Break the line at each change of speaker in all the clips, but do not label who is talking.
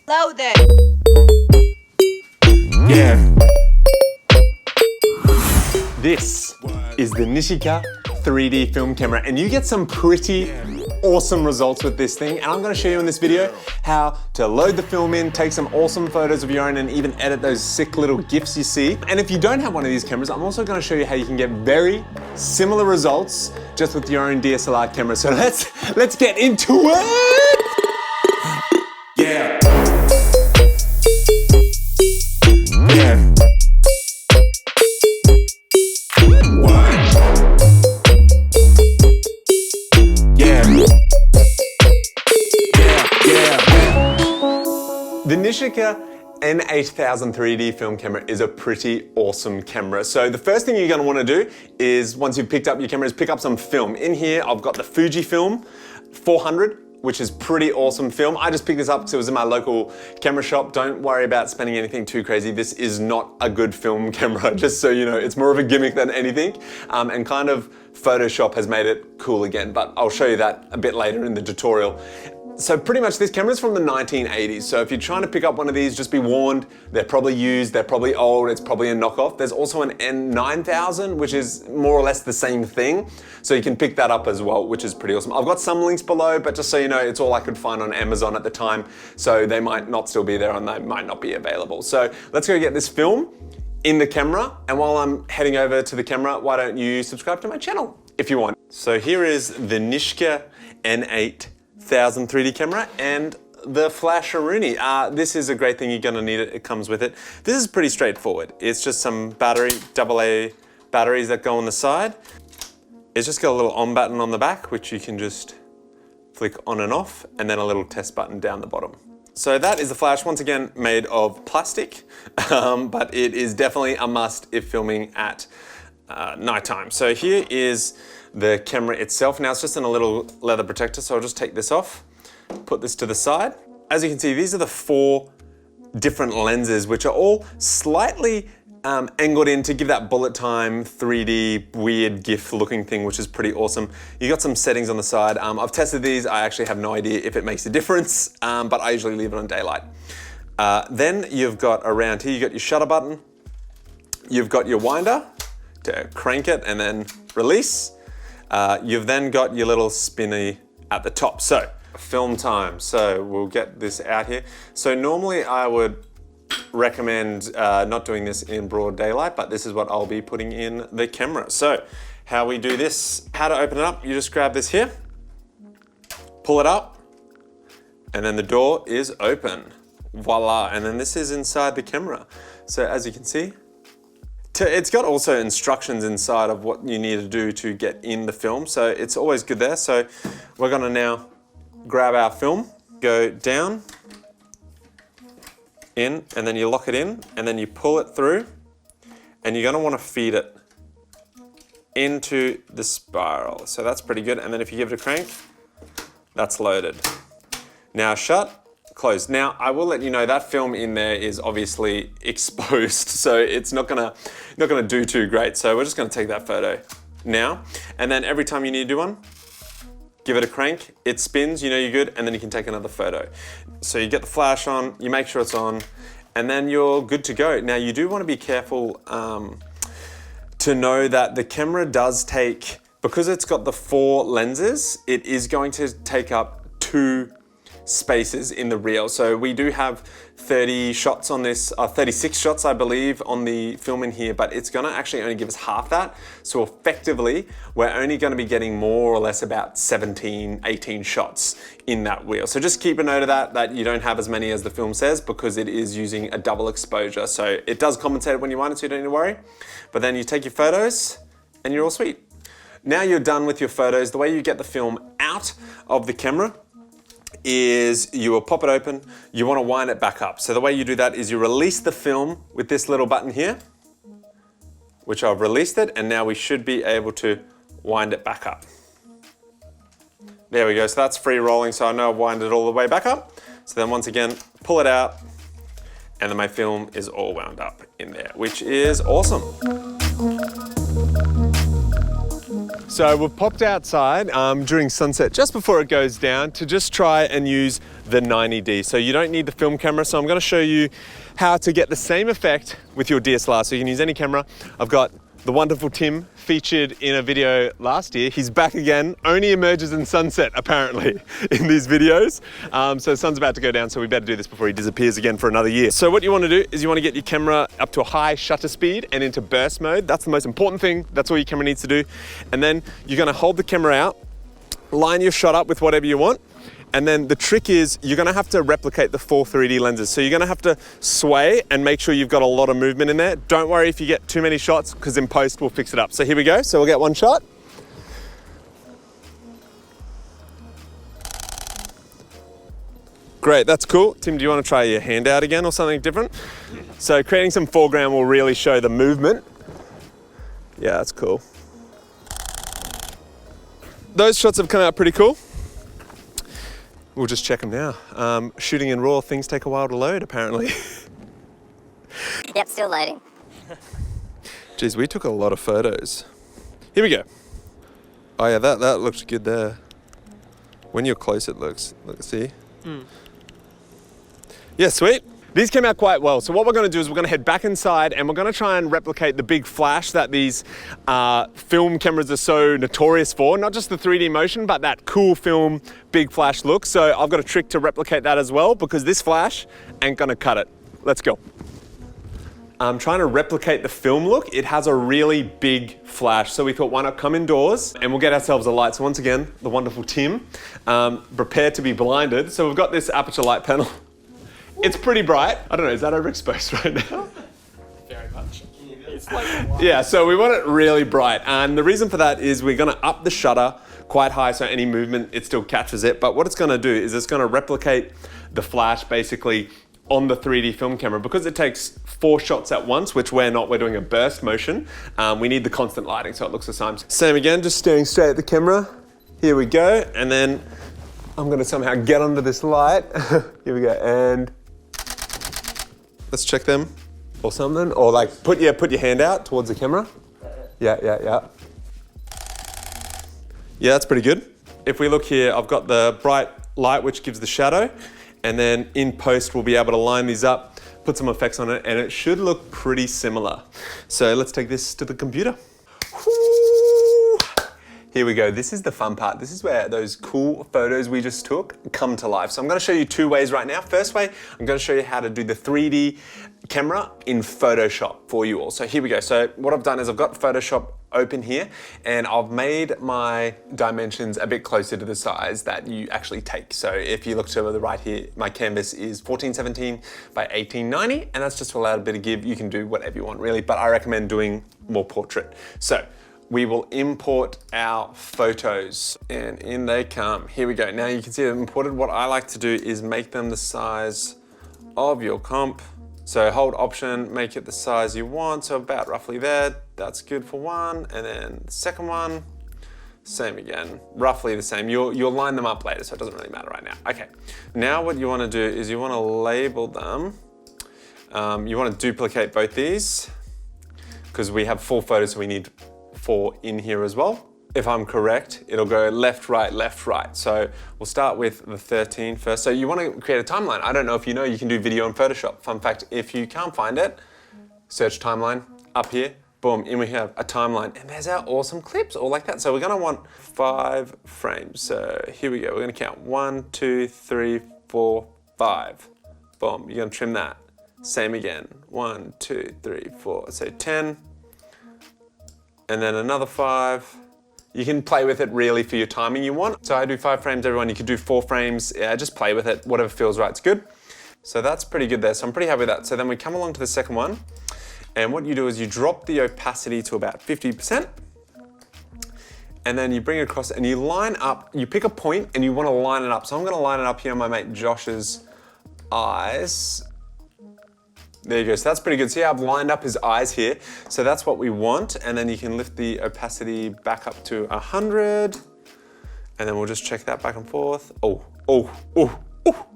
Loaded.
Yeah. This is the Nishika 3D film camera, and you get some pretty awesome results with this thing. And I'm going to show you in this video how to load the film in, take some awesome photos of your own, and even edit those sick little gifs you see. And if you don't have one of these cameras, I'm also going to show you how you can get very similar results just with your own DSLR camera. So let's get into it. Yeah. Yeah. The Nishika N8000 3D film camera is a pretty awesome camera. So the first thing you're going to want to do is, once you've picked up your camera, is pick up some film. In here I've got the Fujifilm 400, which is pretty awesome film. I just picked this up because it was in my local camera shop. Don't worry about spending anything too crazy. This is not a good film camera, just so you know. It's more of a gimmick than anything, and kind of Photoshop has made it cool again, but I'll show you that a bit later in the tutorial. So pretty much this camera is from the 1980s. So if you're trying to pick up one of these, just be warned, they're probably used, they're probably old, it's probably a knockoff. There's also an N9000, which is more or less the same thing. So you can pick that up as well, which is pretty awesome. I've got some links below, but just so you know, it's all I could find on Amazon at the time. So they might not still be there and they might not be available. So let's go get this film in the camera. And while I'm heading over to the camera, why don't you subscribe to my channel if you want. So here is the Nishika N8000 3D camera and the flasharoonie. This is a great thing, you're gonna need it, it comes with it. This is pretty straightforward. It's just some AA batteries that go on the side. It's just got a little on button on the back, which you can just flick on and off, and then a little test button down the bottom. So that is the flash, once again made of plastic, but it is definitely a must if filming at nighttime. So here is the camera itself. Now it's just in a little leather protector, so I'll just take this off, put this to the side. As you can see, these are the 4 different lenses, which are all slightly angled in to give that bullet time 3D weird GIF looking thing, which is pretty awesome. You got some settings on the side. I've tested these. I actually have no idea if it makes a difference, but I usually leave it on daylight. Then you've got around here, you've got your shutter button. You've got your winder to crank it and then release. You've then got your little spinny at the top. So film time. So we'll get this out here. So normally I would recommend not doing this in broad daylight, but this is what I'll be putting in the camera. So how we do this, how to open it up, you just grab this here, pull it up, and then the door is open. Voila, and then this is inside the camera. So as you can see, it's got also instructions inside of what you need to do to get in the film, so it's always good there. So we're gonna now grab our film, go down, in, and then you lock it in, and then you pull it through, and you're gonna wanna feed it into the spiral. So that's pretty good, and then if you give it a crank, that's loaded. Now shut, closed. Now I will let you know that film in there is obviously exposed, so it's not gonna do too great. So we're just gonna take that photo now, and then every time you need to do one, give it a crank, it spins, you know you're good, and then you can take another photo. So you get the flash on, you make sure it's on, and then you're good to go. Now you do want to be careful to know that the camera does take, because it's got the 4 lenses, it is going to take up 2 spaces in the reel. So we do have 30 shots on this, 36 shots I believe on the film in here, but it's gonna actually only give us half that. So effectively, we're only gonna be getting more or less about 17, 18 shots in that reel. So just keep a note of that you don't have as many as the film says, because it is using a double exposure. So it does compensate when you want it, so you don't need to worry. But then you take your photos and you're all sweet. Now you're done with your photos. The way you get the film out of the camera is you will pop it open, you want to wind it back up. So the way you do that is you release the film with this little button here, which I've released it, and now we should be able to wind it back up. There we go, so that's free rolling, so I know I've winded it all the way back up. So then once again, pull it out, and then my film is all wound up in there, which is awesome. So we've popped outside during sunset just before it goes down to just try and use the 90D. So you don't need the film camera. So I'm going to show you how to get the same effect with your DSLR. So you can use any camera. I've got the wonderful Tim featured in a video last year. He's back again, only emerges in sunset apparently in these videos. So the sun's about to go down, so we better do this before he disappears again for another year. So what you want to do is you want to get your camera up to a high shutter speed and into burst mode. That's the most important thing. That's all your camera needs to do. And then you're going to hold the camera out, line your shot up with whatever you want. And then the trick is you're gonna have to replicate the 4 3D lenses. So you're gonna have to sway and make sure you've got a lot of movement in there. Don't worry if you get too many shots, because in post we'll fix it up. So here we go. So we'll get one shot. Great, that's cool. Tim, do you want to try your hand out again or something different? So creating some foreground will really show the movement. Yeah, that's cool. Those shots have come out pretty cool. We'll just check them now. Shooting in RAW, things take a while to load, apparently.
Yep, still loading.
Geez, we took a lot of photos. Here we go. Oh yeah, that looks good there. When you're close, it looks, see? Yeah, sweet. These came out quite well. So what we're gonna do is we're gonna head back inside and we're gonna try and replicate the big flash that these film cameras are so notorious for. Not just the 3D motion, but that cool film big flash look. So I've got a trick to replicate that as well, because this flash ain't gonna cut it. Let's go. I'm trying to replicate the film look. It has a really big flash. So we thought, why not come indoors and we'll get ourselves a light. So once again, the wonderful Tim, prepare to be blinded. So we've got this aperture light panel. It's pretty bright. I don't know, is that overexposed right now?
Very much. It's like
Yeah, so we want it really bright. And the reason for that is we're gonna up the shutter quite high so any movement, it still captures it. But what it's gonna do is it's gonna replicate the flash basically on the 3D film camera. Because it takes 4 shots at once, which we're not, we're doing a burst motion. We need the constant lighting so it looks the same. Same again, just staring straight at the camera. Here we go. And then I'm gonna somehow get under this light. Here we go, and let's check them or something. Or like put your hand out towards the camera. Yeah. Yeah, that's pretty good. If we look here, I've got the bright light which gives the shadow, and then in post we'll be able to line these up, put some effects on it, and it should look pretty similar. So let's take this to the computer. Here we go. This is the fun part. This is where those cool photos we just took come to life. So I'm going to show you 2 ways right now. First way, I'm going to show you how to do the 3D camera in Photoshop for you all. So here we go. So what I've done is I've got Photoshop open here, and I've made my dimensions a bit closer to the size that you actually take. So if you look to the right here, my canvas is 1417 by 1890, and that's just to allow a bit of give. You can do whatever you want really, but I recommend doing more portrait. So we will import our photos, and in they come. Here we go. Now you can see them imported. What I like to do is make them the size of your comp. So hold Option, make it the size you want. So about roughly there. That's good for one. And then the second one, same again, roughly the same. You'll line them up later, so it doesn't really matter right now. Okay. Now what you want to do is you want to label them. You want to duplicate both these because we have 4 photos, so we need 4 in here as well. If I'm correct, it'll go left, right, left, right. So we'll start with the 13 first. So you want to create a timeline. I don't know if you know, you can do video in Photoshop. Fun fact, if you can't find it, search timeline, up here, boom, and we have a timeline. And there's our awesome clips, all like that. So we're gonna want 5 frames. So here we go, we're gonna count 1, 2, 3, 4, 5. Boom, you're gonna trim that. Same again, 1, 2, 3, 4, so 10. And then another 5. You can play with it really for your timing you want. So I do 5 frames, everyone. You could do 4 frames. Yeah, just play with it. Whatever feels right, it's good. So that's pretty good there. So I'm pretty happy with that. So then we come along to the second one. And what you do is you drop the opacity to about 50%. And then you bring it across and you line up, you pick a point and you want to line it up. So I'm going to line it up here on my mate Josh's eyes. There you go, so that's pretty good. See how I've lined up his eyes here? So that's what we want, and then you can lift the opacity back up to 100, and then we'll just check that back and forth. Oh,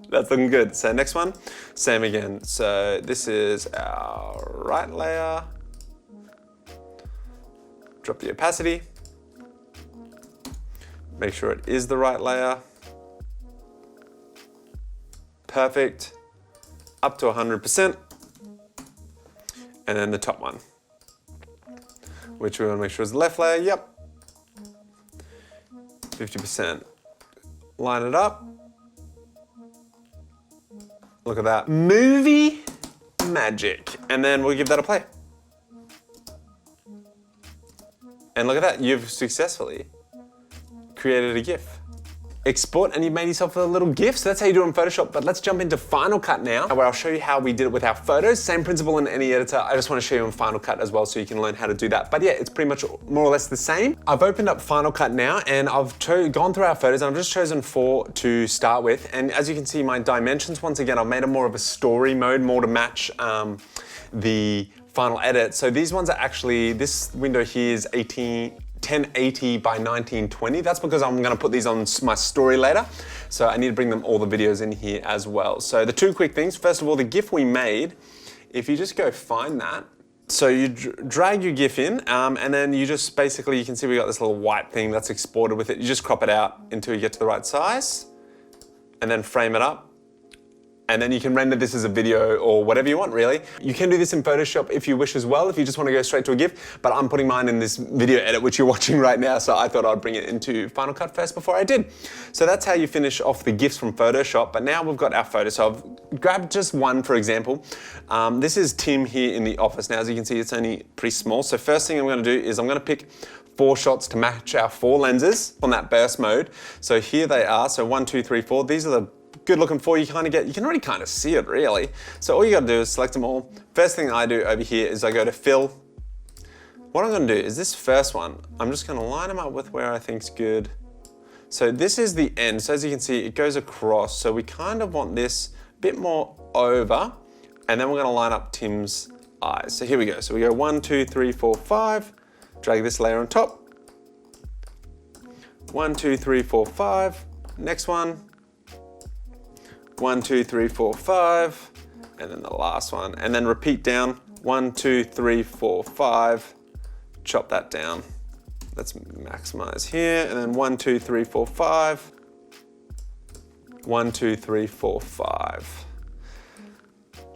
that's looking good. So next one, same again. So this is our right layer. Drop the opacity. Make sure it is the right layer. Perfect. Up to 100%. And then the top one, which we want to make sure is the left layer. Yep. 50%. Line it up. Look at that. Movie magic. And then we'll give that a play. And look at that, you've successfully created a GIF. Export and you've made yourself a little GIF. So that's how you do it in Photoshop. But let's jump into Final Cut now, where I'll show you how we did it with our photos. Same principle in any editor. I just want to show you in Final Cut as well so you can learn how to do that. But yeah, it's pretty much more or less the same. I've opened up Final Cut now and I've gone through our photos and I've just chosen 4 to start with. And as you can see, my dimensions, once again, I've made them more of a story mode, more to match the final edit. So these ones are actually, this window here is 1080 by 1920. That's because I'm gonna put these on my story later. So I need to bring them all the videos in here as well. So the 2 quick things. First of all, the GIF we made, if you just go find that, so you drag your GIF in and then you just basically, you can see we got this little white thing that's exported with it. You just crop it out until you get to the right size and then frame it up. And then you can render this as a video or whatever you want, really. You can do this in Photoshop if you wish as well, if you just want to go straight to a GIF, but I'm putting mine in this video edit, which you're watching right now, so I thought I'd bring it into Final Cut first before I did. So that's how you finish off the GIFs from Photoshop, but now we've got our photos. So I've grabbed just one, for example. This is Tim here in the office. Now, as you can see, it's only pretty small. So first thing I'm going to do is I'm going to pick 4 shots to match our 4 lenses on that burst mode. So here they are. So 1, 2, 3, 4. These are the good looking 4 you can already kind of see it really. So all you gotta do is select them all. First thing I do over here is I go to fill. What I'm gonna do is this first one, I'm just gonna line them up with where I think's good. So this is the end. So as you can see, it goes across. So we kind of want this a bit more over, and then we're gonna line up Tim's eyes. So here we go. So we go 1, 2, 3, 4, 5. Drag this layer on top. 1, 2, 3, 4, 5. Next one. 1, 2, 3, 4, 5, and then the last one. And then repeat down, 1, 2, 3, 4, 5, chop that down. Let's maximize here, and then 1, 2, 3, 4, 5, 1, 2, 3, 4, 5.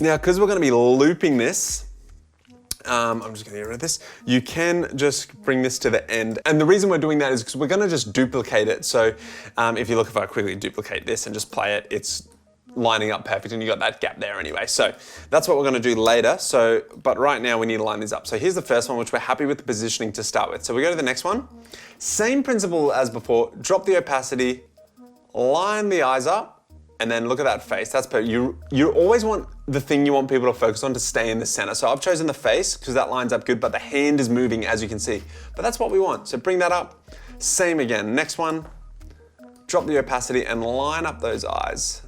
Now, because we're gonna be looping this, I'm just gonna get rid of this. You can just bring this to the end. And the reason we're doing that is because we're gonna just duplicate it. So if I quickly duplicate this and just play it, it's lining up perfect and you got that gap there anyway. So that's what we're gonna do later. So, but right now we need to line these up. So here's the first one, which we're happy with the positioning to start with. So we go to the next one. Same principle as before, drop the opacity, line the eyes up, and then look at that face. That's perfect. You always want the thing you want people to focus on to stay in the center. So I've chosen the face because that lines up good, but the hand is moving as you can see. But that's what we want. So bring that up. Same again. Next one, drop the opacity and line up those eyes.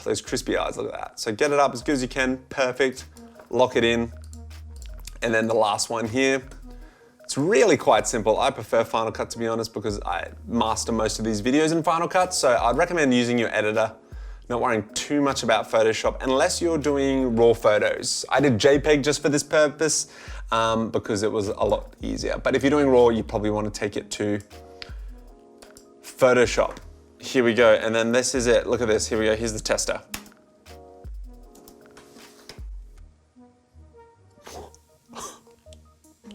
Those crispy eyes, look at that. So get it up as good as you can, perfect. Lock it in. And then the last one here. It's really quite simple. I prefer Final Cut to be honest because I master most of these videos in Final Cut. So I'd recommend using your editor, not worrying too much about Photoshop unless you're doing raw photos. I did JPEG just for this purpose because it was a lot easier. But if you're doing raw, you probably want to take it to Photoshop. Here we go, and then this is it. Look at this, here we go, here's the tester.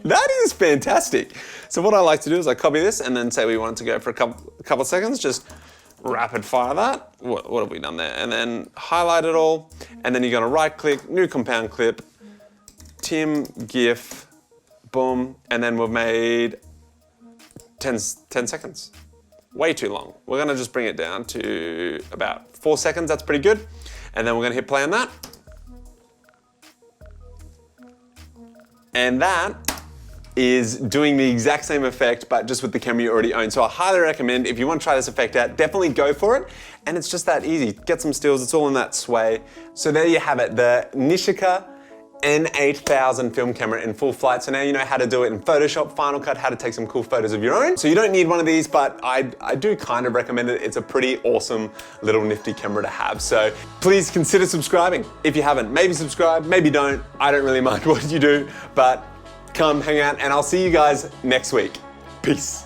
That is fantastic. So what I like to do is I copy this and then say we want it to go for a couple of seconds, just rapid fire that. What have we done there? And then highlight it all, and then you're gonna right click, new compound clip, Tim GIF, boom, and then we've made 10 seconds. Way too long. We're gonna just bring it down to about 4 seconds, that's pretty good. And then we're gonna hit play on that. And that is doing the exact same effect, but just with the camera you already own. So I highly recommend, if you want to try this effect out, definitely go for it. And it's just that easy. Get some stills, it's all in that sway. So there you have it, the Nishika N8000 film camera in full flight. So now you know how to do it in Photoshop, Final Cut, how to take some cool photos of your own. So you don't need one of these, but I do kind of recommend it. It's a pretty awesome little nifty camera to have. So please consider subscribing if you haven't. Maybe subscribe, maybe don't. I don't really mind what you do, but come hang out and I'll see you guys next week. Peace.